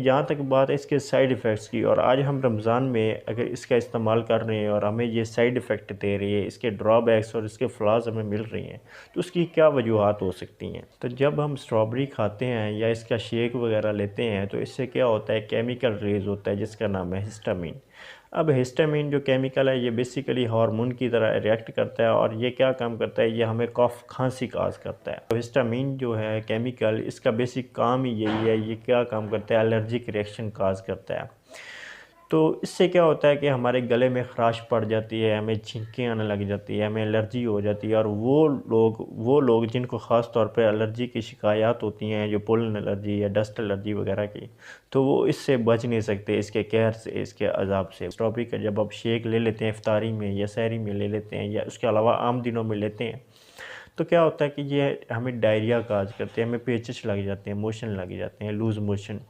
जहाँ तक बात है इसके साइड इफ़ेक्ट्स की, और आज हम रमज़ान में अगर इसका इस्तेमाल कर रहे हैं और हमें ये साइड इफ़ेक्ट दे रही है, इसके ड्रॉबैक्स और इसके फ्लॉज़ हमें मिल रही हैं, तो उसकी क्या वजूहत हो सकती हैं। तो जब हम स्ट्रॉबेरी खाते हैं या इसका शेक वगैरह लेते हैं, तो इससे क्या होता है, केमिकल रिलीज़ होता है जिसका नाम है हिस्टामिन। अब हिस्टामिन जो केमिकल है, ये बेसिकली हार्मोन की तरह रिएक्ट करता है, और ये क्या काम करता है, ये हमें कफ खांसी काज करता है। तो हिस्टामिन जो है केमिकल, इसका बेसिक काम ही यही है, ये क्या काम करता है, एलर्जिक रिएक्शन काज करता है। तो इससे क्या होता है कि हमारे गले में ख़राश पड़ जाती है, हमें छींकें आने लग जाती है, हमें एलर्जी हो जाती है, और वो लोग जिनको ख़ास तौर पे एलर्जी की शिकायत होती हैं, जो पोलन एलर्जी या डस्ट एलर्जी वगैरह की, तो वो इससे बच नहीं सकते, इसके कहर से, इसके अज़ाब से। स्ट्रॉबेरी का जब आप शेक ले लेते हैं इफ्तारी में या सहरी में ले लेते हैं, या उसके अलावा आम दिनों में लेते हैं, तो क्या होता है कि ये हमें डायरिया काज करते हैं, हमें पेचिश लग जाते हैं, मोशन लग जाते हैं, लूज़ मोशन।